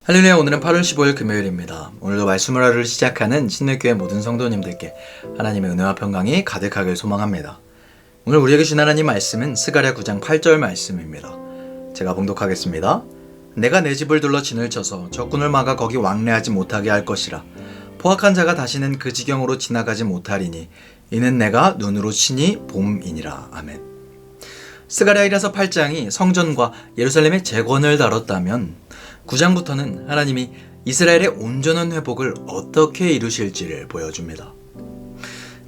할렐루야. 오늘은 8월 15일 금요일입니다. 오늘도 말씀 하루를 시작하는 신내교회 모든 성도님들께 하나님의 은혜와 평강이 가득하길 소망합니다. 오늘 우리에게 주신 하나님 말씀은 스가랴 9장 8절 말씀입니다. 제가 봉독하겠습니다. 내가 내 집을 둘러 진을 쳐서 적군을 막아 거기 왕래하지 못하게 할 것이라. 포악한 자가 다시는 그 지경으로 지나가지 못하리니 이는 내가 눈으로 치니 봄이니라. 아멘. 스가랴 1에서 8장이 성전과 예루살렘의 재건을 다뤘다면 9장부터는 하나님이 이스라엘의 온전한 회복을 어떻게 이루실지를 보여줍니다.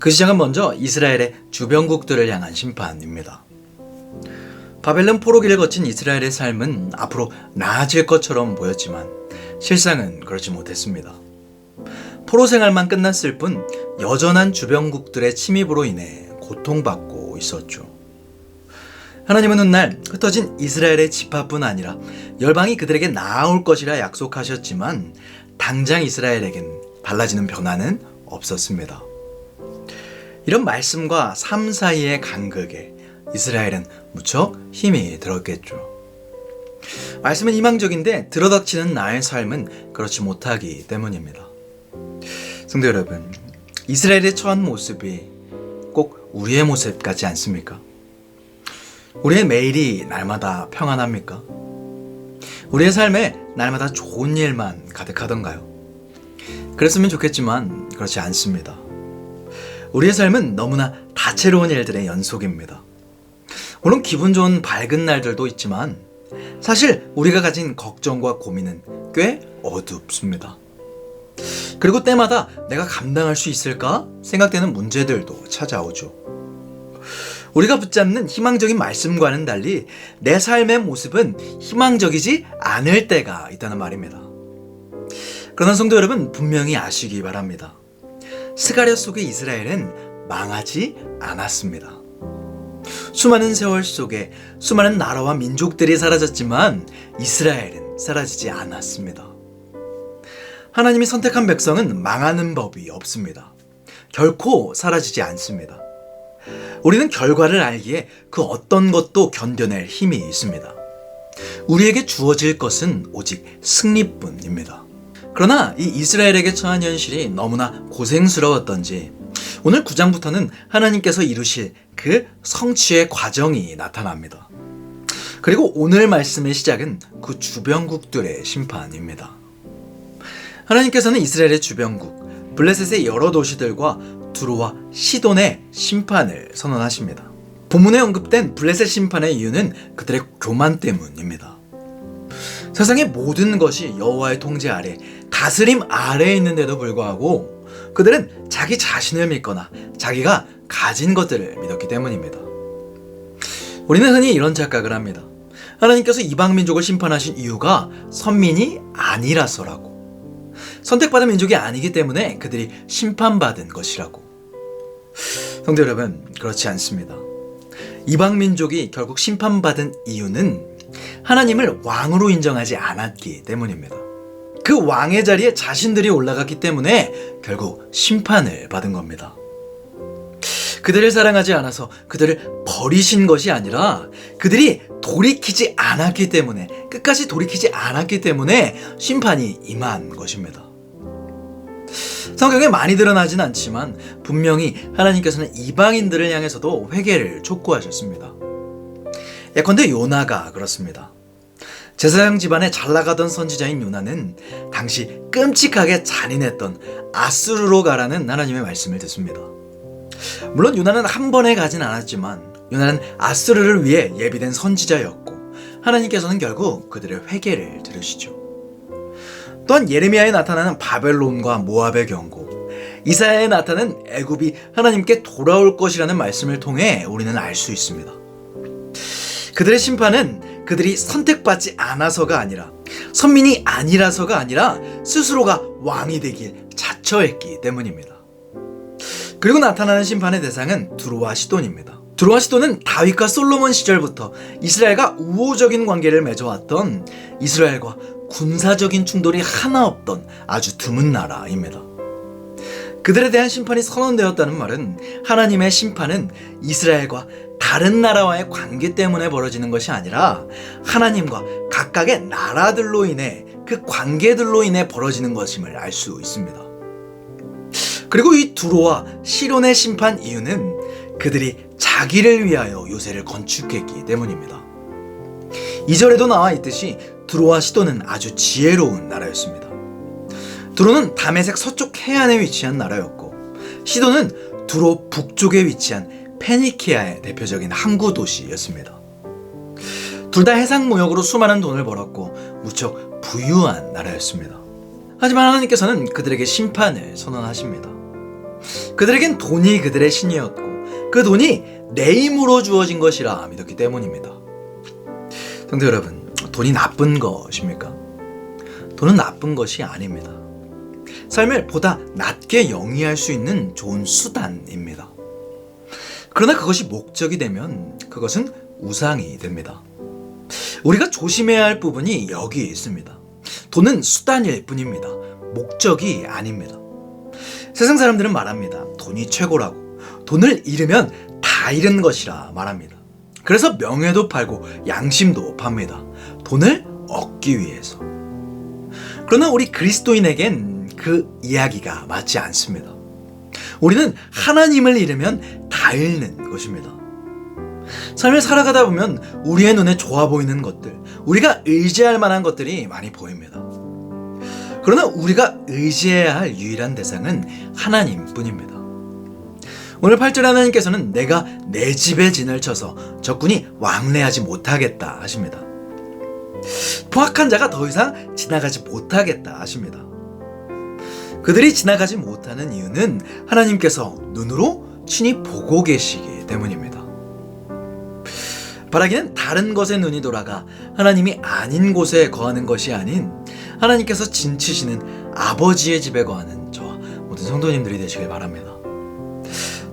그 시작은 먼저 이스라엘의 주변국들을 향한 심판입니다. 바벨론 포로기를 거친 이스라엘의 삶은 앞으로 나아질 것처럼 보였지만 실상은 그렇지 못했습니다. 포로 생활만 끝났을 뿐 여전한 주변국들의 침입으로 인해 고통받고 있었죠. 하나님은 훗날 흩어진 이스라엘의 지파뿐 아니라 열방이 그들에게 나아올 것이라 약속하셨지만 당장 이스라엘에겐 달라지는 변화는 없었습니다. 이런 말씀과 삶 사이의 간극에 이스라엘은 무척 힘이 들었겠죠. 말씀은 희망적인데 들어닥치는 나의 삶은 그렇지 못하기 때문입니다. 성도 여러분, 이스라엘의 처한 모습이 꼭 우리의 모습 같지 않습니까? 우리의 매일이 날마다 평안합니까? 우리의 삶에 날마다 좋은 일만 가득하던가요? 그랬으면 좋겠지만 그렇지 않습니다. 우리의 삶은 너무나 다채로운 일들의 연속입니다. 물론 기분 좋은 밝은 날들도 있지만 사실 우리가 가진 걱정과 고민은 꽤 어둡습니다. 그리고 때마다 내가 감당할 수 있을까 생각되는 문제들도 찾아오죠. 우리가 붙잡는 희망적인 말씀과는 달리 내 삶의 모습은 희망적이지 않을 때가 있다는 말입니다. 그러나 성도 여러분, 분명히 아시기 바랍니다. 스가랴 속의 이스라엘은 망하지 않았습니다. 수많은 세월 속에 수많은 나라와 민족들이 사라졌지만 이스라엘은 사라지지 않았습니다. 하나님이 선택한 백성은 망하는 법이 없습니다. 결코 사라지지 않습니다. 우리는 결과를 알기에 그 어떤 것도 견뎌낼 힘이 있습니다. 우리에게 주어질 것은 오직 승리뿐입니다. 그러나 이 이스라엘에게 처한 현실이 너무나 고생스러웠던지 오늘 9장부터는 하나님께서 이루실 그 성취의 과정이 나타납니다. 그리고 오늘 말씀의 시작은 그 주변국들의 심판입니다. 하나님께서는 이스라엘의 주변국 블레셋의 여러 도시들과 두로와 시돈의 심판을 선언하십니다. 본문에 언급된 블레셋 심판의 이유는 그들의 교만 때문입니다. 세상의 모든 것이 여호와의 통제 아래, 다스림 아래에 있는데도 불구하고 그들은 자기 자신을 믿거나 자기가 가진 것들을 믿었기 때문입니다. 우리는 흔히 이런 착각을 합니다. 하나님께서 이방 민족을 심판하신 이유가 선민이 아니라서라고. 선택받은 민족이 아니기 때문에 그들이 심판받은 것이라고. 성도 여러분, 그렇지 않습니다. 이방 민족이 결국 심판받은 이유는 하나님을 왕으로 인정하지 않았기 때문입니다. 그 왕의 자리에 자신들이 올라갔기 때문에 결국 심판을 받은 겁니다. 그들을 사랑하지 않아서 그들을 버리신 것이 아니라 그들이 돌이키지 않았기 때문에, 끝까지 돌이키지 않았기 때문에 심판이 임한 것입니다. 성경에 많이 드러나진 않지만 분명히 하나님께서는 이방인들을 향해서도 회개를 촉구하셨습니다. 예컨대 요나가 그렇습니다. 제사장 집안에 잘나가던 선지자인 요나는 당시 끔찍하게 잔인했던 아수르로 가라는 하나님의 말씀을 듣습니다. 물론 요나는 한 번에 가진 않았지만 요나는 아수르를 위해 예비된 선지자였고 하나님께서는 결국 그들의 회개를 들으시죠. 또한 예레미야에 나타나는 바벨론과 모압의 경고, 이사야에 나타나는 애굽이 하나님께 돌아올 것이라는 말씀을 통해 우리는 알 수 있습니다. 그들의 심판은 그들이 선택받지 않아서가 아니라, 선민이 아니라서가 아니라 스스로가 왕이 되길 자처했기 때문입니다. 그리고 나타나는 심판의 대상은 두로와 시돈입니다. 두로와 시돈은 다윗과 솔로몬 시절부터 이스라엘과 우호적인 관계를 맺어왔던, 이스라엘과 군사적인 충돌이 하나 없던 아주 드문 나라입니다. 그들에 대한 심판이 선언되었다는 말은 하나님의 심판은 이스라엘과 다른 나라와의 관계 때문에 벌어지는 것이 아니라 하나님과 각각의 나라들로 인해 그 관계들로 인해 벌어지는 것임을 알 수 있습니다. 그리고 이 두로와 시돈의 심판 이유는 그들이 자기를 위하여 요새를 건축했기 때문입니다. 2절에도 나와 있듯이 두로와 시돈은 아주 지혜로운 나라였습니다. 두로는 다메섹 서쪽 해안에 위치한 나라였고, 시돈은 두로 북쪽에 위치한 페니키아의 대표적인 항구 도시였습니다. 둘 다 해상무역으로 수많은 돈을 벌었고 무척 부유한 나라였습니다. 하지만 하나님께서는 그들에게 심판을 선언하십니다. 그들에겐 돈이 그들의 신이었고 그 돈이 내 힘으로 주어진 것이라 믿었기 때문입니다. 성도 여러분, 돈이 나쁜 것입니까? 돈은 나쁜 것이 아닙니다. 삶을 보다 낮게 영위할 수 있는 좋은 수단입니다. 그러나 그것이 목적이 되면 그것은 우상이 됩니다. 우리가 조심해야 할 부분이 여기에 있습니다. 돈은 수단일 뿐입니다. 목적이 아닙니다. 세상 사람들은 말합니다. 돈이 최고라고. 돈을 잃으면 다 잃은 것이라 말합니다. 그래서 명예도 팔고 양심도 팝니다. 돈을 얻기 위해서. 그러나 우리 그리스도인에겐 그 이야기가 맞지 않습니다. 우리는 하나님을 잃으면 다 잃는 것입니다. 삶을 살아가다 보면 우리의 눈에 좋아 보이는 것들, 우리가 의지할 만한 것들이 많이 보입니다. 그러나 우리가 의지해야 할 유일한 대상은 하나님뿐입니다. 오늘 8절에 하나님께서는 내가 내 집에 진을 쳐서 적군이 왕래하지 못하겠다 하십니다. 포악한 자가 더 이상 지나가지 못하겠다 하십니다. 그들이 지나가지 못하는 이유는 하나님께서 눈으로 친히 보고 계시기 때문입니다. 바라기는 다른 것에 눈이 돌아가 하나님이 아닌 곳에 거하는 것이 아닌 하나님께서 진치시는 아버지의 집에 거하는 저와 모든 성도님들이 되시길 바랍니다.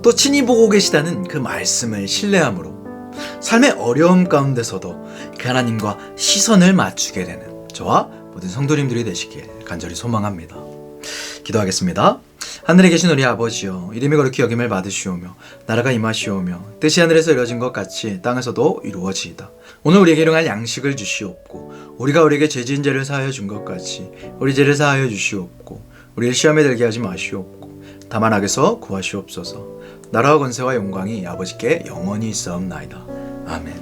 또 친히 보고 계시다는 그 말씀을 신뢰함으로 삶의 어려움 가운데서도 그 하나님과 시선을 맞추게 되는 저와 모든 성도님들이 되시길 간절히 소망합니다. 기도하겠습니다. 하늘에 계신 우리 아버지여, 이름이 거룩히 여김을 받으시오며 나라가 임하시오며 뜻이 하늘에서 이루어진 것 같이 땅에서도 이루어지이다. 오늘 우리에게 일용할 양식을 주시옵고 우리가 우리에게 죄 지은 죄를 사하여 준 것 같이 우리 죄를 사하여 주시옵고 우리를 시험에 들게 하지 마시옵고 다만 악에서 구하시옵소서. 나라와 권세와 영광이 아버지께 영원히 있사옵나이다. 아멘.